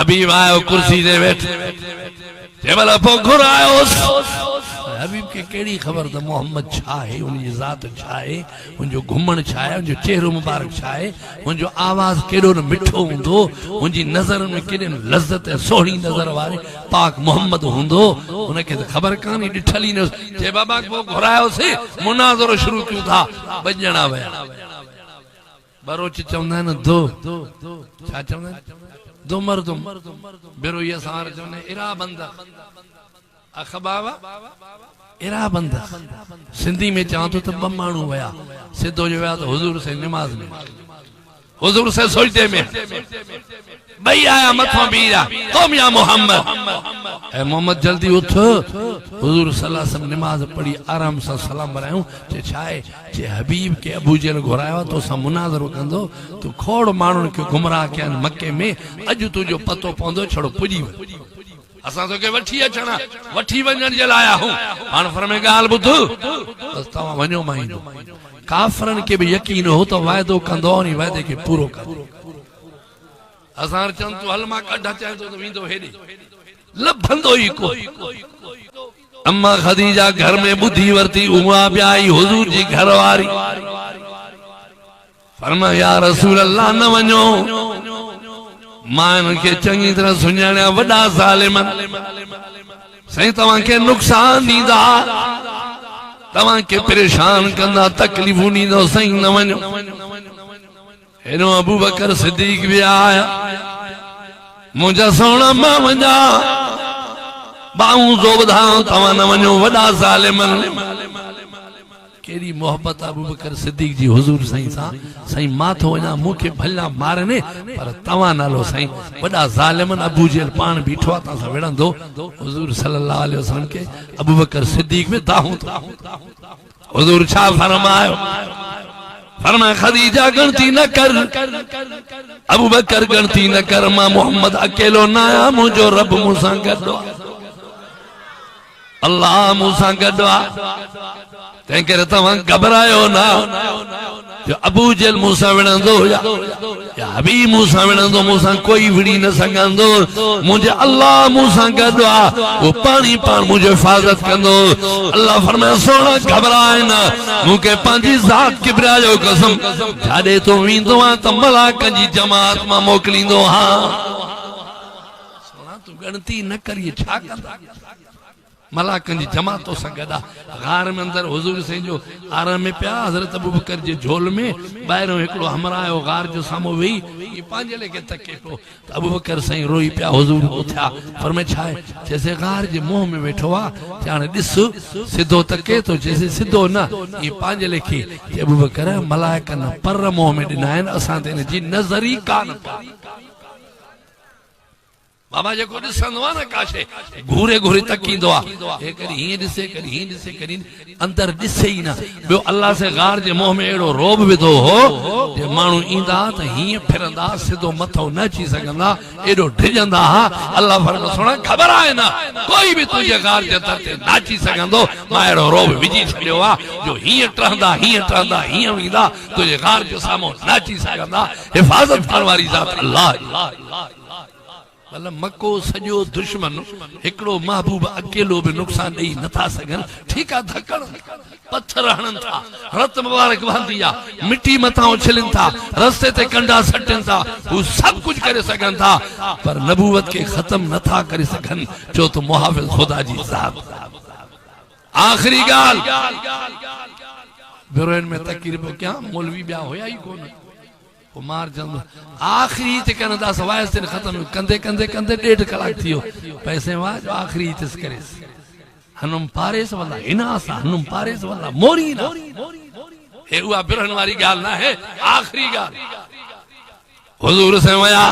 हबीब आयो कुर्सी दे बैठ जबल पो घुरायो हबीब के केड़ी खबर त मोहम्मद छा है उनकी जात छा है उनजो घुमण छा है उनजो चेहरो मुबारक छा है उनजो आवाज केड़ो न मिठो हुंदो उनजी नजर में केड़े लज्जत है सोहणी नजर वाले पाक मोहम्मद हुंदो उनके त खबर कानी डिठली न जे बाबा को घुरायो से मुनाज़रो शुरू क्यों था बजना वया बरोच चवंदा न दो छा चवंदा दो मर्दुम बेरो ये सार चवंदा इरा बंदा अखबावा इरा बंदा सिंधी में चाह तो ब मानू वया सिद्धो जो वया तो हुजूर से नमाज में हुजूर से सजदे में भई आया मथो बीरा तुम या मोहम्मद ए मोहम्मद जल्दी उठ हुजूर सल्लल्लाहु अलैहि वसल्लम नमाज पढ़ी आराम से सलाम बरायो जे छाए जे हबीब के अबू जेल घुरायो तो सा मुनाज़रो कंदो तू खोड़ मानुन के गुमराह के मक्के में अज तुजो पतो पौंदो छड़ो पुजी असा तो के वठी अचना वठी वणन जे लाया हूं हां फरमे गाल बुध बस तवा वणो माइंदो काफरन के भी यकीन हो तो वायदो कंदो नी वायदे के पूरो कर असा चन तू हल मा कढा चाहे तो विंदो हेडी लभंदो ही को अम्मा खदीजा घर में बुधी वरती उमा ब्याई हुजूर जी घरवारी फरमा या रसूल अल्लाह न वणो मान के चंगी तरह सुञाणिया वडा ज़ालिमन सही तवा के नुकसान दीदा तवा के परेशान कंदा तकलीफूं दीदो सही न वणो हेनो अबू बकर सिद्दीक भी आया मुझा सोना मां वजा बाऊ जोबधा तवा न वणो वडा ज़ालिमन केरी मोहब्बत अबू बकर सिद्दीक जी हुजूर सही सा सही माथो वना मुखे भला मारने पर तवा नालो सही वडा ज़ालिमन अबू जेल पान बीठो ता सा वेड़ंदो हुजूर सल्लल्लाहु अलैहि वसल्लम के अबू बकर सिद्दीक में दाहू हुजूर छा फरमायो फरमाया खदीजा गणती न कर अबू बकर गणती न कर मां मोहम्मद अकेलो ना आया मुझो रब मूसा गडो अल्लाह मूसा गडो तंहिं तव्हां घबरायो ना जो अबू जेल मूसा विणंदो या हबीब मूसा विणंदो मूसा कोई विड़ी न सघंदो मुझे अल्लाह मूसा गॾु आहे वो पानी पाण मुझे हिफ़ाज़त कंदो अल्लाह फरमाया सोना घबराए ना मूंखे पंहिंजी ज़ात किबरिया जो कसम जाॾे तो वेंदो आहे त मलाकनि जी जमात मां मोकिलींदो हा सोना तू गणती न करिए छा कंदा मलाकन जी जमातों से गदा गार में अंदर हुजूर से जो आराम में प्या हजरत अबू बकर जे झोल में बाहरों एकड़ो हमरा आयो गार जो सामो वेई ये पांजे लेके तके तो अबू बकर सही रोई प्या हुजूर उठा फरमाए छाए जैसे गार जे मुंह में बैठो आ जाने दिस सीधो तके तो जैसे सीधो ना ये पांजे लेके अबू बकर मलाइकन पर मुंह में दिनायन असा ते जी नजरी कान बाबा जो ॾिसंदो आहे न काशे घूरे घूरे तकींदो आहे हे करी हीअं ॾिसे करी हीअं ॾिसे करी अंदर ॾिसे ई न ॿियो अल्लाह से गार जे मुंह में अहिड़ो रोब विधो हो जे माण्हू ईंदा त हीअं फिरंदा सिधो मथो न अची सघंदा एॾो डिॼंदा हा अल्लाह फरमायो सुण ख़बर आहे न कोई बि तुंहिंजे गार जे दर ते न अची सघंदो मां अहिड़ो रोब विझी छॾियो आहे जो हीअं टहंदा हीअं वेंदा तुंहिंजे गार जो साम्हूं न अची सघंदा हिफ़ाज़त करण वारी ज़ात अल्लाह मतलब मको सजो दुश्मन एकड़ो महबूब अकेलो भी नुकसान दे नथा सगन ठीक है धकड़ पत्थर हणन था रत मुबारक बंदिया मिट्टी मथा उछलन था रास्ते ते कंडा सटन था वो सब कुछ करे सकन था पर नबूवत के खत्म नथा करे सकन जो तो मुहाफिज खुदा जी साहब आखिरी गाल बिरोन में तकरीब क्या मौलवी ब्याह होया ही कोन कुमार जन्म आखिरी ते कनदा सवाय से खत्म कंदे कंदे कंदे 1.5 कलाक थियो पैसे वा जो आखिरी तिस करे हनुम पारेस वाला इनासा हनुम पारेस वाला मोरी ना हे हुआ बिरहन वाली गाल ना है आखिरी गाल हुजूर से वया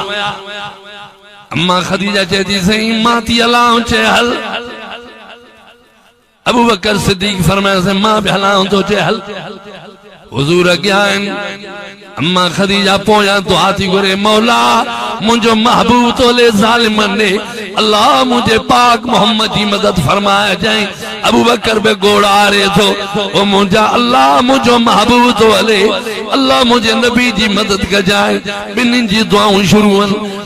अम्मा खदीजा चेती सही माती अल्लाह चे हल अबू बकर सिद्दीक फरमाया से मां भी हलाऊं तो चे हल हुजूर क्या अम्मा खदीजा पोया तो हाथी गुरे मौला मुझो महबूब तो ले जालिमन ने अल्लाह मुझे पाक मोहम्मद की मदद फरमाया जाए अबू बकर बे गोड़ा रहे तो ओ मुझा अल्लाह मुझो महबूब तो ले अल्लाह मुझे नबी जी मदद कजाए बिन्हीं जी दुआऊं शुरू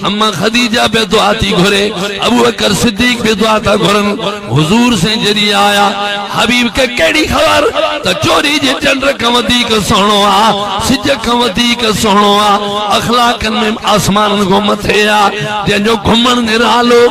अम्मा खदीजा पे दुआ थी घुरे अबू बकर सिद्दीक पे दुआ था घुरन हुजूर से जरी आया हबीब के केड़ी खबर तो चोरी जे चंद्र कवदी का सोनो आ सिज कवदी का सोनो आ अखलाकन में आसमान को मथे आ जो घुमन निरालो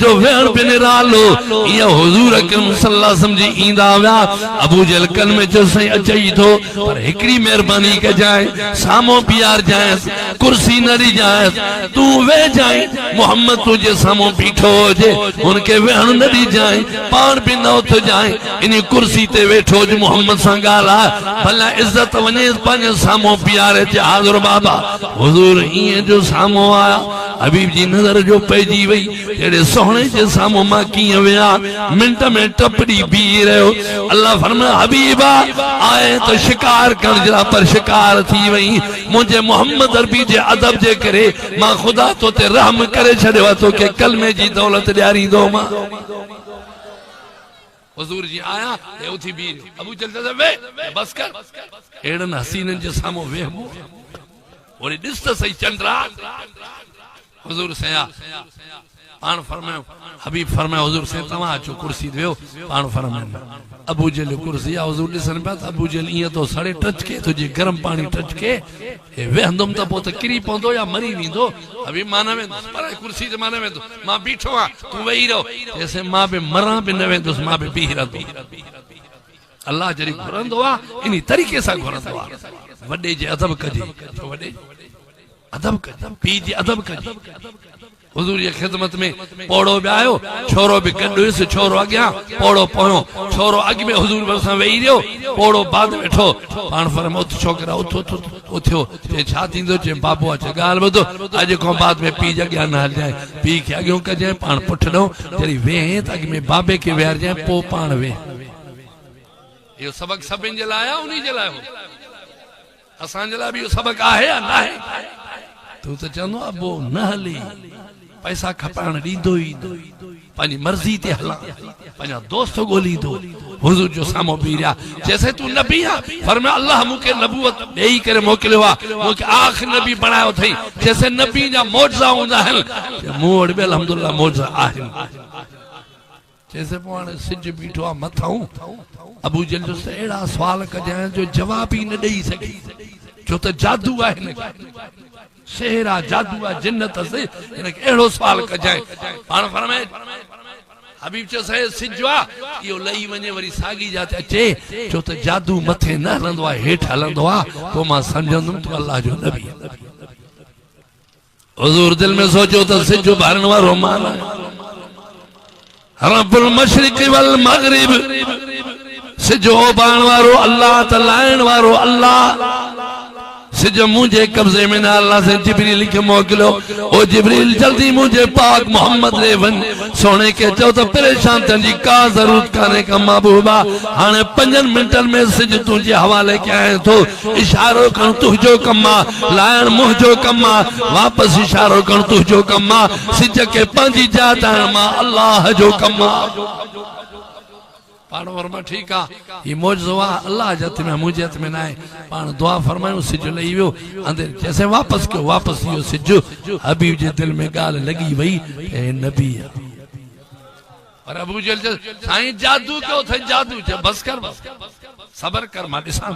जो वेण पे निरालो ये हुजूर अकरम सल्लल्लाहु अलैहि वसल्लम जी इंदा व्या अबू जहल कल में जो सही अचई थो पर एकड़ी मेहरबानी के जाए सामो प्यार जाए कुर्सी न दी जाए तू वे जाए मोहम्मद तुझे सामो बीठो जे उनके वेण न दी जाए पान भी न उठ जाए इन कुर्सी ते बैठो जो मोहम्मद सा गाला भला इज्जत वने पंज सामो प्यार चे हाजिर बाबा हुजूर ये जो सामो आया हबीब जी नजर जो पैजी वही तेरे सोहने जे सामो मां किए वया मिनट में टपड़ी बी रहो अल्लाह फरमाया हबीबा आए तो शिकार कर जरा पर शिकार थी वही मुझे मोहम्मद अरबी जे अदब जे करे मां खुदा तो ते रहम करे छड़वा तो के कलमे जी दौलत ॾियारी दो मां हुजूर जी आया ए उठी बी अबू चलते से वे बस कर एड़न हसीनन जे सामो वेहबो और दिस तो सही चंद्रा हुजूर से पान फरमायो हबीब फरमायो हुजूर से तमा अचो कुर्सी देओ पान फरमायो अबू जहल कुर्सी आ हुजूर दिसन पे अबू जहल ये तो सड़े टच के तुझे गरम पानी टच के ए वेहंदम त पोत किरी पोंदो या मरी वींदो हबीब माने में पर कुर्सी जे माने में तो मां बीठो आ तू वेही रहो जैसे मां पे मरा पे न वेंदुस मां पे बीह रहंदो अल्लाह जरी घुरंदो आ इनी तरीके सा घुरंदो आ वडे जे अदब कजे वडे अदब कजे पी जे अदब कजे हुजूर ये खिदमत में पोड़ो भी आयो छोरो भी कॾुस छोरो अॻियां पोड़ो पोयो छोरो अॻ में हुजूर भरसां वेही रहियो पोड़ो बाद वेठो पाण फरम उथ छोकरा उथ उथ उथियो चे छा थींदो चे बाबू अच ॻाल्हि ॿुधो अॼु खां बाद में पी जे अॻियां न हलजांइ पी खे अॻियो कजांइ पाण पुठ ॾो जॾहिं वेहे त अॻ में बाबे खे वेहारजांइ पोइ पाण वेह इहो सबक़ सभिनि जे लाइ आहे उन्ही जे लाइ हो असांजे लाइ बि इहो सबक़ आहे या न आहे तू त चवंदो आहे अबो न हली पैसा खपाइण ॾींदो ई पंहिंजी मर्ज़ी ते हलां पंहिंजा दोस्त ॻोल्हींदो हुजूर जो साम्हूं बीह रहिया जैसे तू नबी आहे फरमाया अल्लाह मूंखे नबूवत ॾेई करे मोकिलियो आहे मूंखे आख़िर नबी बणायो अथई जैसे नबी जा मौजज़ा हूंदा आहिनि मूं वटि बि अल्हम्दुलिल्लाह मौजज़ा आहिनि जैसे पोइ हाणे सिज बीठो आहे मथां अबू जहल जो अहिड़ा सुवाल कजांइ जो जवाब ई न ॾेई सघी छो त जादू आहे हिन सेहरा जादू आ जिन्नत से इनके एड़ो सवाल कजाए पाण फरमाए हबीब चो सहे सिजवा यो लई वने वरी सागी जाते अचे छो त जादू मथे न हलंदो आ हेठ हलंदो आ तो मां समझंदुम तो अल्लाह जो नबी हुजूर दिल में सोचो त सिज भरण वारो मान रब्बुल मशरिक वल मगरिब सिजो बाण वारो अल्लाह त लाइण वारो अल्लाह सिज मुझे कब्जे में ना अल्लाह से जिब्रील के मोकलो ओ जिब्रील जल्दी मुझे पाक मोहम्मद ले वन सोने के चो तो परेशान तंजी का जरूरत करने का महबूबा हाने 5 मिनटन में सिज तुझे हवाले के आए तो इशारो कर तुझो कम्मा लायन मुह जो कम्मा वापस इशारो कर तुझो कम्मा सिज के पंजी जाता मा अल्लाह जो कम्मा पाण वर्मा ठीक आ ये मौजज़ो अल्लाह जत में मुझे हथ में ना है पाण दुआ फरमायो सिज लई वियो अंदर जैसे वापस क्यों वापस यो सिज हबीब जे दिल में गाल लगी वही ए नबी और अबू जहल साईं जादू क्यों थे जादू बस कर सबर कर मां ॾिसां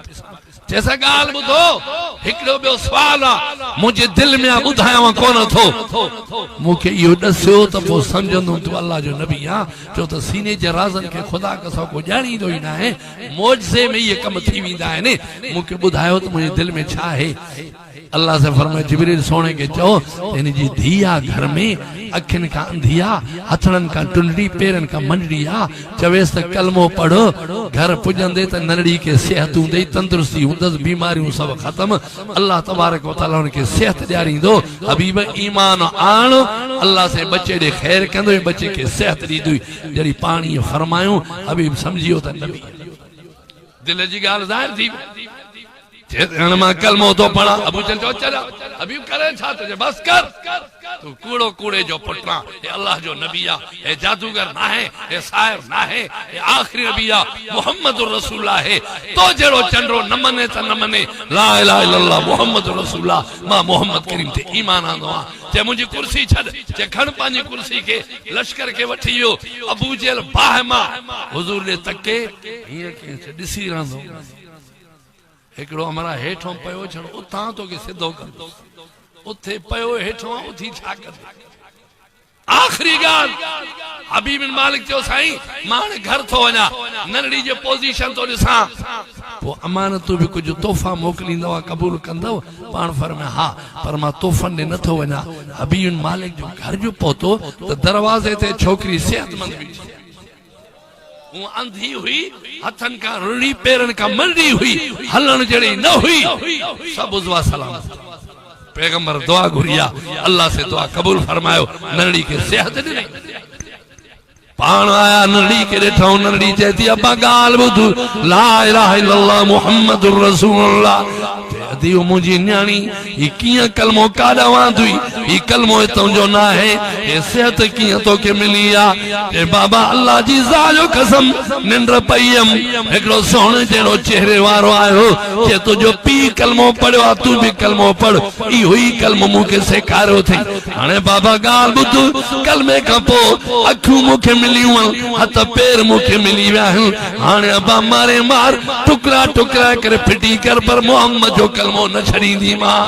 जैसा गाल ॿुधो हिकिड़ो ॿियो सवाल आहे मुंहिंजे दिल में ॿुधायांव कोन थो मूंखे इहो ॾसियो त पोइ सम्झंदुमि तूं अल्लाह जो नबी आहे छो त सीने जे राज़नि खे ख़ुदा कसो को ॼाणींदो ई न आहे मौजज़े में इहे कम थी वेंदा आहिनि मूंखे ॿुधायो त मुंहिंजे दिल में छा आहे अल्लाह से फरमाए जिब्रील सोने के चओ इन जी धी आहे घर में अखियुनि खां अंधी आहे हथड़नि खां टुंडड़ी पेरनि खां मंडड़ी आहे चवेसि त कलमो पढ़ो घर पुॼंदे त नंढड़ी खे सिहत हूंदई तंदुरुस्ती हूंदसि बीमारियूं सभु ख़तम अल्लाह तबारक व तआला उनखे सिहत ॾियारींदो हबीब ईमान आण अल्लाह से बच्चे ॾे ख़ैर कंदो बच्चे खे सिहत ॾींदुई जॾहिं पाणी फरमायूं हबीब सम्झियो त नबी दिल जी ॻाल्हि ज़ाहिर थी कलमो तो पढ़ा अबू चल चल हबीब करे छा तुझे बस कर तू कूड़ो कूड़े जो पुटरा हे अल्लाह जो नबी आ हे जादूगर ना है हे साहिर ना है हे आखिरी नबी आ मोहम्मद रसूलुल्लाह है तो जेड़ो चंडो न मने त न मने ला इलाहा इल्लल्लाह मोहम्मद रसूलुल्लाह मां मोहम्मद करीम ते ईमान आंदो आ जे मुझी कुर्सी छड जे खण पांजी कुर्सी के लश्कर के वठी वियो अबू जेल बाहमा हुजूर ने तके ये के दिसी रहंदो एकड़ो हमारा हेठों पयो छण उतां तो के सिधो कर उथे पयो हेठों उथी छा कर आखिरी गाल हबीब बिन मालिक जो साईं मान घर थो वना नरड़ी जे पोजीशन तो दिसा वो अमानत भी कुछ तोहफा मोकलींदो कबूल कंदो पान फरमाया हां पर मां तोहफन ने न थो वना हबीब बिन मालिक जो घर जो पहुतो तो दरवाजे ते छोकरी सेहतमंद भी वो अंधी हुई हथन का रुड़ी पेरन का मंडी हुई हलन जड़ी न हुई सब उजवा सलाम पैगंबर दुआ घुरिया अल्लाह से दुआ कबूल फरमायो नरड़ी के सेहत ॾिनई पान आया नरड़ी के ॾिठो नरड़ी चेती अब्बा गाल ॿुध ला इलाहा इल्लल्लाह मुहम्मदुर रसूलुल्लाह दियो मुझी न्याणी ये किया कलमो काडा वांदुई ये कलमो तो जो ना है ये सेहत किया तो के मिलिया ए बाबा अल्लाह जी जाजो कसम निंद्र पयम एकड़ो सोने जेड़ो चेहरे वारो आयो के तो जो पी कलमो पढ़वा तू भी कलमो पढ़ ई हुई कलमो मुके सेखारो थी हाने बाबा गाल बुध कलमे का पो अखू मुके मिलियो हथ पैर मुके मिली वा हाने अबा मारे मार टुकड़ा टुकड़ा कर फिटी कर पर मोहम्मद जो कलमो न छड़ींदी मां